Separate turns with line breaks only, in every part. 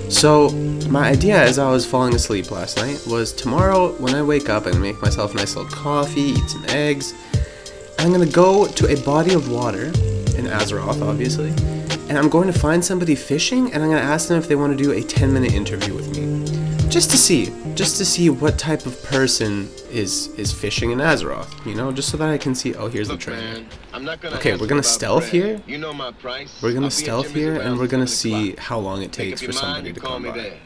So, my idea as I was falling asleep last night was tomorrow when I wake up, I'm gonna make myself a nice little coffee, eat some eggs, and I'm gonna go to a body of water in Azeroth, obviously, and I'm going to find somebody fishing, and I'm gonna ask them if they want to do a 10-minute interview with me. Just to see what type of person is fishing in Azeroth, you know, just so that I can see. Oh, here's the train. Okay, we're gonna stealth here.
You know my price.
We're gonna stealth here, and we're gonna see how long it takes for somebody to come by.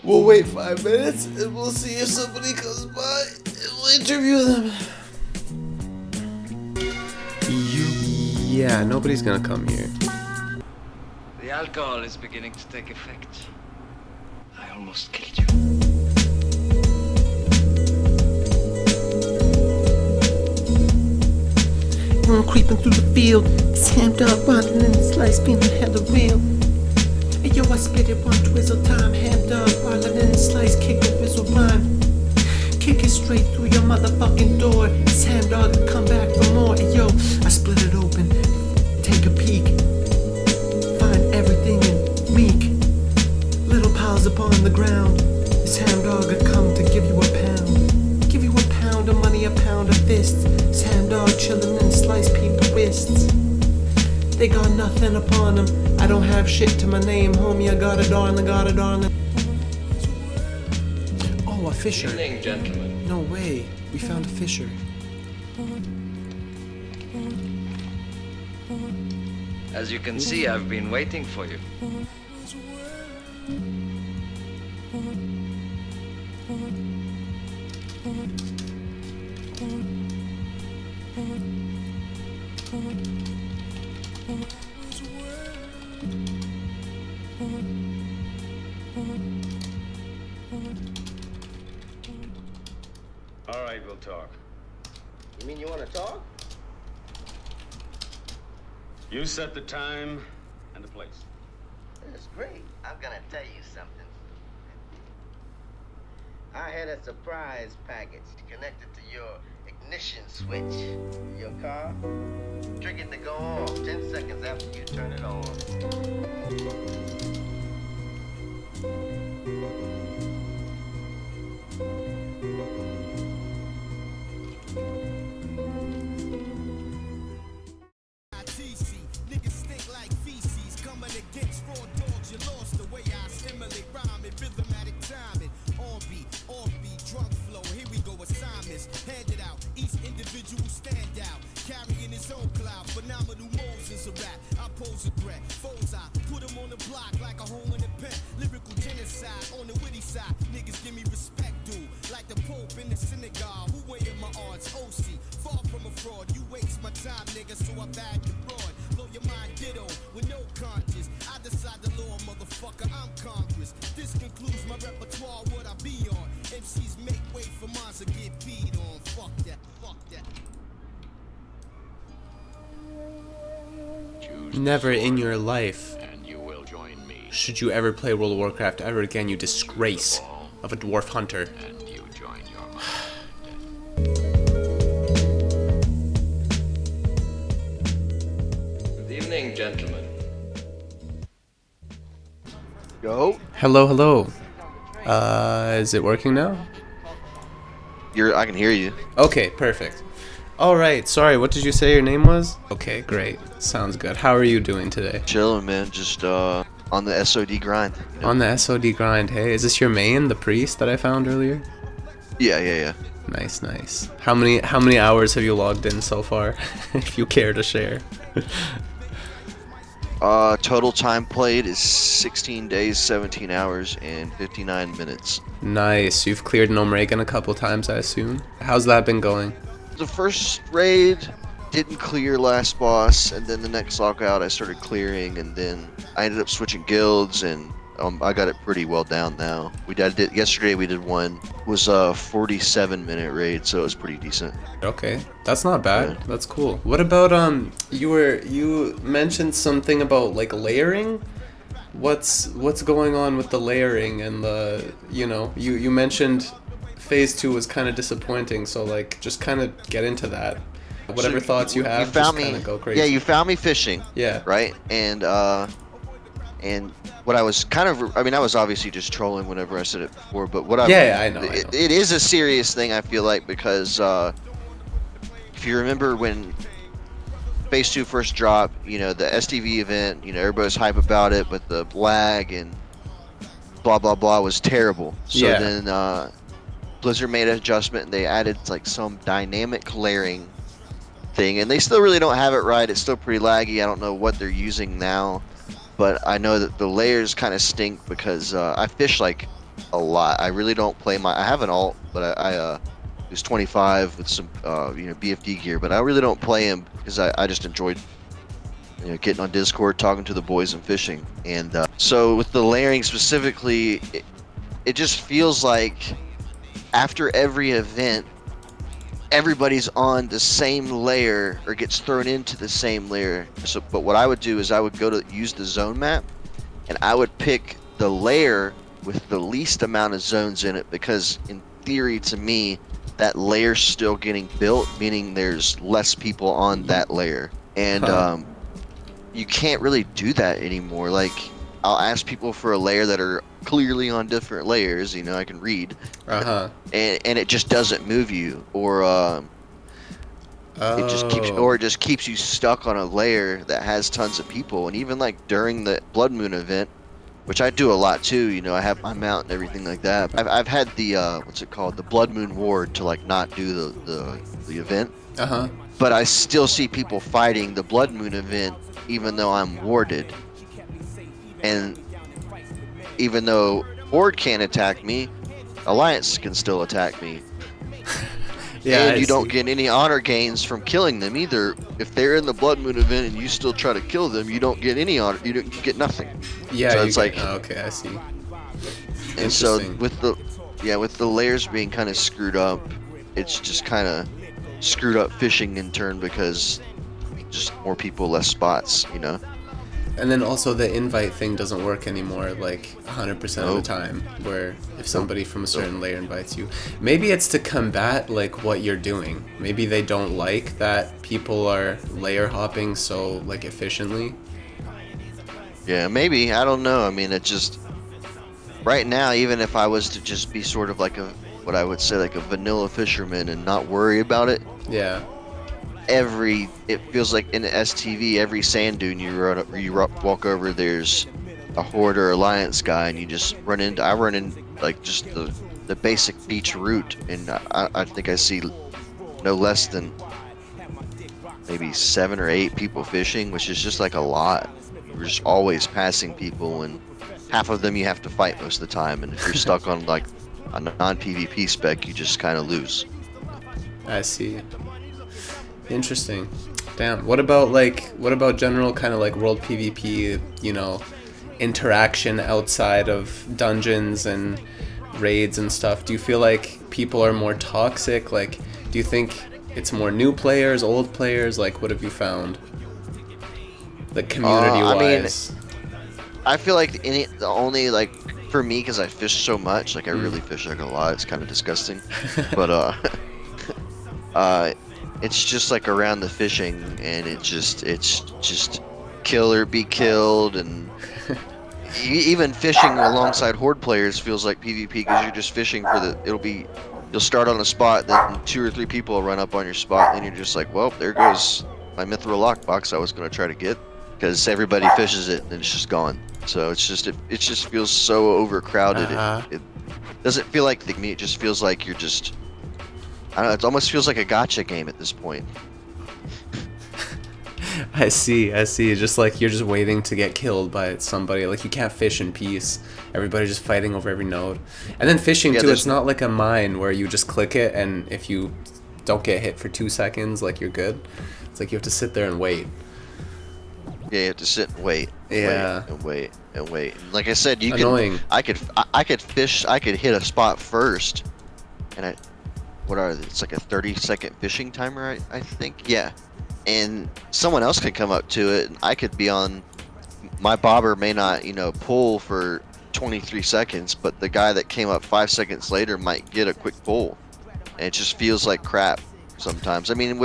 We'll wait 5 minutes, and we'll see if somebody comes by, and we'll interview them.
Yeah, nobody's gonna come here.
The alcohol is beginning to take effect. I almost killed you.
I'm creeping through the field, it's hammed up, riding in the slice, feeling hella real. Hey yo, I spit it one twizzle time, hammed up, riding in the slice, kick a whistle rhyme. Kick it straight through your motherfucking door, it's ham dog and come back for more. Hey yo, I split it open, take a peek, find everything in meek. Little piles upon the ground, this ham dog had come to give you a pound. Give you a pound of money, a pound of fists. This ham dog chillin' and slice people wrists. They got nothing upon them, I don't have shit to my name, homie, I got a darling, Oh, a fisher.
Good evening, gentlemen.
No way, we found a fisher.
As you can see, I've been waiting for you.
All right, we'll talk.
You mean you want to talk?
You set the time and the place.
That's great. I'm gonna tell you something. I had a surprise package connected to your ignition switch. Your car triggered to go off 10 seconds after you turn it on.
Niggas stink like feces, coming against raw dogs. You lost the way I assimilate rhyming, rhythmatic timing, on beat, off beat, drunk flow. Here we go, assignments handed out. Each individual stand out, carrying his own cloud. Phenomenal Moses a rap. I pose a threat, foes I put him on the block like a hole in a pen. Lyrical genocide on the witty side. Niggas give me respect, dude, like the Pope in the synagogue. Who weighing my odds? OC, far from a fraud. You waste my time, nigga, so I bag the broad. Blow your mind ditto with no conscience. I decide the law, motherfucker, I'm Congress. This concludes my repertoire, what I be on. MCs make way for mine to get beat on. Fuck that, fuck that.
Never in your life
And you will join me.
should you ever play World of Warcraft ever again, you disgrace of a dwarf hunter.
And you join your mind.
Good evening, gentlemen.
Go.
Hello. Is it working now?
I can hear you.
Okay, perfect. Alright, sorry, what did you say your name was? Okay, great. Sounds good. How are you doing today?
Chilling, man. Just on the SOD grind. You know?
On the SOD grind, hey. Is this your main, the priest that I found earlier?
Yeah.
Nice. How many hours have you logged in so far? If you care to share.
Total time played is 16 days, 17 hours, and 59 minutes.
Nice. You've cleared an Omregan a couple times, I assume. How's that been going?
The first raid didn't clear last boss, and then the next lockout I started clearing, and then I ended up switching guilds, and I got it pretty well down now. Yesterday we did one, was a 47-minute raid, so it was pretty decent.
Okay, that's not bad.
Yeah.
That's cool. What about you mentioned something about like layering? What's going on with the layering and the, you mentioned phase 2 was kind of disappointing, so like just kind of get into that. Whatever thoughts you have, just kind of go crazy.
Yeah, you found me fishing.
Yeah.
Right? And And what I was kind of, I mean, I was obviously just trolling whenever I said it before, but what
Yeah, I know.
it is a serious thing, I feel like, because if you remember when Phase 2 first dropped, you know, the STV event, you know, everybody was hype about it, but the lag and blah, blah, blah was terrible. So
Yeah.
then Blizzard made an adjustment and they added like some dynamic layering thing, and they still really don't have it right. It's still pretty laggy. I don't know what they're using now, but I know that the layers kind of stink because I fish like a lot. I really don't play I have an alt, but I use 25 with some you know, BFD gear, but I really don't play him because I just enjoyed, you know, getting on Discord, talking to the boys, and fishing. And so with the layering specifically, it just feels like after every event, everybody's on the same layer or gets thrown into the same layer. So, but what I would do is I would go to use the zone map, and I would pick the layer with the least amount of zones in it, because in theory, to me, that layer's still getting built, meaning there's less people on that layer. And you can't really do that anymore. Like, I'll ask people for a layer that are clearly on different layers, you know, I can read, and it just doesn't move you, or it just keeps you stuck on a layer that has tons of people. And even like during the Blood Moon event, which I do a lot too, you know, I have my mount and everything like that. I've had the what's it called, the Blood Moon ward to like not do the event, but I still see people fighting the Blood Moon event even though I'm warded. And even though Horde can't attack me, Alliance can still attack me.
Yeah,
and you don't get any honor gains from killing them either. If they're in the Blood Moon event and you still try to kill them, you don't get any honor. You get nothing.
Yeah,
so it's like,
okay, I see.
And so with the layers being kind of screwed up, it's just kind of screwed up fishing in turn, because just more people, less spots, you know.
And then also the invite thing doesn't work anymore, like 100% of the time, where if somebody from a certain layer invites you, maybe it's to combat like what you're doing. Maybe they don't like that people are layer hopping so like efficiently.
Yeah, maybe, I don't know. I mean, it just, right now, even if I was to just be sort of like what I would say like a vanilla fisherman and not worry about it.
Yeah.
It feels like in the STV, every sand dune you walk over, there's a Horde or Alliance guy, and you just I run in like just the basic beach route, and I think I see no less than maybe 7 or 8 people fishing, which is just like a lot. We're just always passing people, and half of them you have to fight most of the time, and if you're stuck on like a non-PvP spec, you just kind of lose.
I see. Interesting. Damn. What about general kind of like world PvP, you know, interaction outside of dungeons and raids and stuff? Do you feel like people are more toxic? Like, do you think it's more new players, old players? Like, what have you found? Like, community-wise.
I mean, I feel like the only, like, for me, because I fish so much, like, I really fish like a lot. It's kind of disgusting. But, it's just like around the fishing, and it's just kill or be killed, and even fishing alongside Horde players feels like PvP, because you're just fishing for you'll start on a spot, then 2 or 3 people will run up on your spot, and then you're just like, well, there goes my mithril lockbox I was going to try to get, because everybody fishes it and it's just gone. So it's just it just feels so overcrowded. It doesn't feel like the community, it just feels like you're just, I don't know, it almost feels like a gacha game at this point.
I see. Just like you're just waiting to get killed by somebody. Like, you can't fish in peace. Everybody's just fighting over every node. And then fishing too, it's not like a mine where you just click it, and if you don't get hit for 2 seconds, like, you're good. It's like you have to sit there and wait.
Yeah, you have to sit and wait.
Yeah.
Wait. And like I said,
Annoying.
I could fish. I could hit a spot first, and it's like a 30-second fishing timer, I think. Yeah. And someone else could come up to it, and I could be on, my bobber may not, pull for 23 seconds, but the guy that came up 5 seconds later might get a quick pull. And it just feels like crap sometimes. I mean,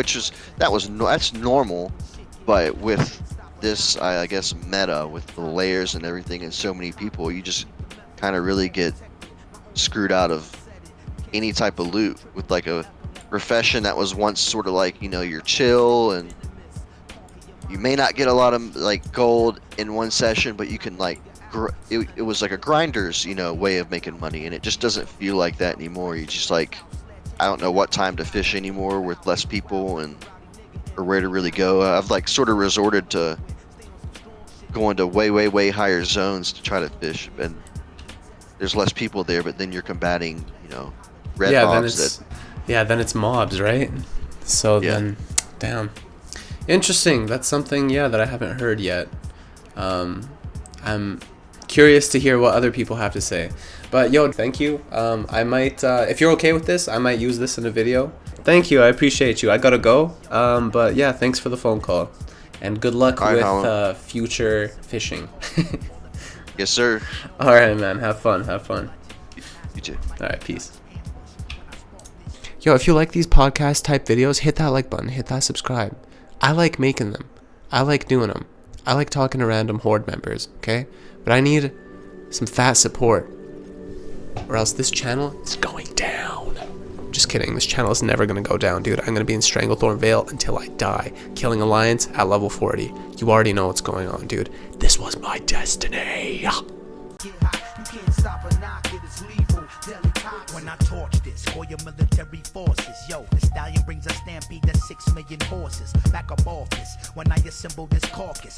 that's normal, but with this, I guess, meta with the layers and everything and so many people, you just kind of really get screwed out of any type of loot with like a profession that was once sort of like, you know, you're chill and you may not get a lot of like gold in one session, but you can like it was like a grinder's, you know, way of making money, and it just doesn't feel like that anymore. You just like, I don't know what time to fish anymore with less people and or where to really go. I've like sort of resorted to going to way higher zones to try to fish, and there's less people there, but then you're combating, you know, red mobs
then it's mobs, right? So
Yeah.
then, damn, interesting. That's something, yeah, that I haven't heard yet. I'm curious to hear what other people have to say. But yo, thank you. I might, if you're okay with this, I might use this in a video. Thank you. I appreciate you. I gotta go. But yeah, thanks for the phone call, and good luck
All right,
with future fishing.
Yes, sir.
All right, man. Have fun. Have fun.
You too.
All right, peace. Yo, if you like these podcast type videos, hit that like button, hit that subscribe. I like making them. I like doing them. I like talking to random Horde members, okay? But I need some fat support, or else this channel is going down. Just kidding. This channel is never going to go down, dude. I'm going to be in Stranglethorn Vale until I die. Killing Alliance at level 40. You already know what's going on, dude. This was my destiny.
Get hot, you can't stop a knock, it is lethal, deadly cock. When I torch this, for your military forces, yo, the stallion brings a stampede that's 6 million horses. Back up office, when I assemble this caucus.